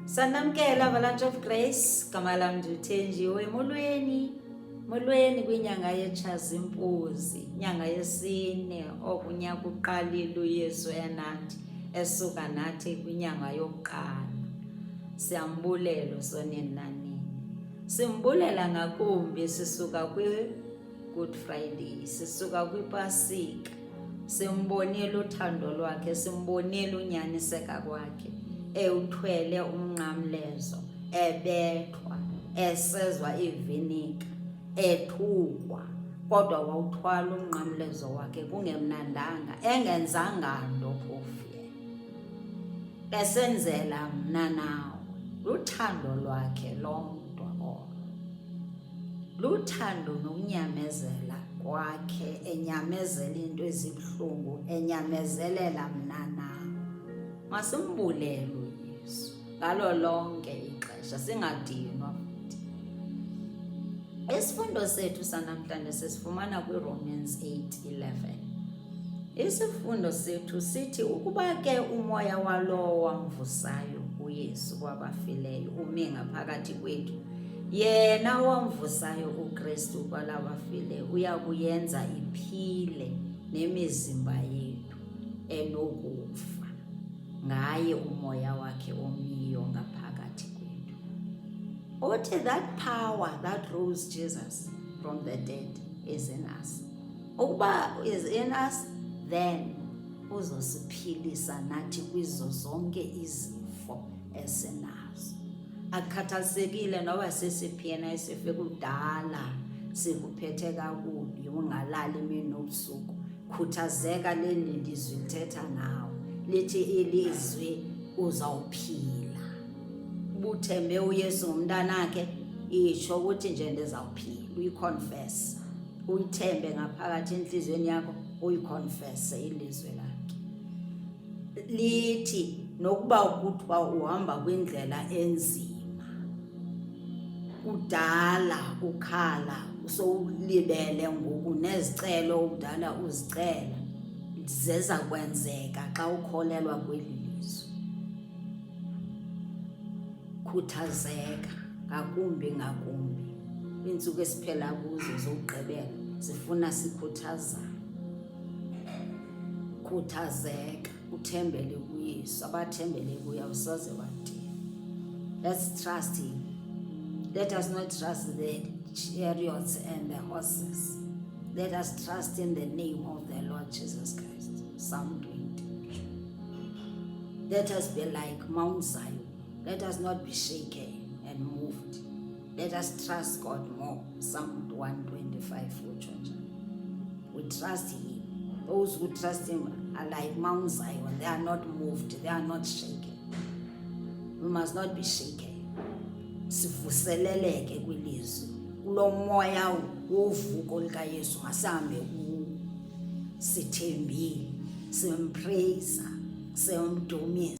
Sanamkela Avalanche of Grace, gama lam ndithenjiwe molweni kwinyanga yeTshazimpuzi, inyanga yesine okunyaka uqalile uYesu enathi esuka nathi kwinyanga yokuqala. Siyambulela sonini nanini. Simbulela ngakumbi sisuka kwi-Good Friday, sisuka kwiPasika. Simbonile uthando lwakhe, simbonile unyaniseka kwakhe, ewuthwele umnqamlezo, ebethwa, esezwa ivinika, ethukwa, kodwa wawuthwala umnqamlezo wakhe kungemnandanga, engenzanga nto phofu yena, esenzela mna nawe. Luthando lwakhe lomntu olo, luthando nokunyamezela kwakhe, enyamezela into ezibuhlungu, enyamezelela mna nawe. Masimbulele uYesu ngalo lonke ixesha, singadinwa futhi. Isifundo sethu sanamhlanje sisifumana kwiRomans 8:11. Isifundo sethu sithi ukuba ke umoya walowo wamvusayo uYesu kwabafileyo ume ngaphakathi kwethu, yena wamvusayo uKristu kwalabafileyo uyakuyenza iphile nemizimba yethu enokufa ngaye umoya wakhe omiyo ngaphakathi kwethu. Uthi that power that rose Jesus from the dead is in us. Ukuba is in us, then uzosiphilisa nathi kwizo zonke izifo esinazo. Akukhathalisekile noba sesiphiyena isife kudala, sikuphethe kakubi, ungalali imini nobusuku. Khuthazeka leli lizwi lithetha nawe, lithi ilizwi uzawuphila. Ubuthembe uYesu ngumntanakhe, itsho ukuthi nje ndizawuphila, uyiconfess, uyithembe ngaphakathi enhliziyweni yakho, uyiconfesse ilizwi lakhe. Lithi nokuba kuthiwa uhamba kwindlela enzima, udala ukhala, usowulibele ngoku nezicelo udala uzicela, zeza kwenzeka xa ukholelwa kweli lizwi. Khuthazeka ngakumbi ngakumbi. Iintsuku esiphela kuzo zokugqibela zifuna sikhuthazana. Khuthazeka, uthembele kuYesu, abathembele kuye awusoze wadinwa. Let's trust him. Let us not trust the chariots and the horses. Let us trust in the name of the Lord Jesus Christ. Psalm 20. Let us be like Mount Zion. Let us not be shaken and moved. Let us trust God more. Psalm 125. We trust him. Those who trust him are like Mount Zion. They are not moved. They are not shaken. We must not be shaken. Sivuseleleke kwilizwi. Kulo moya wovuko likaYesu masihambe kuwo. Sithembile, simpraise, simdumisa.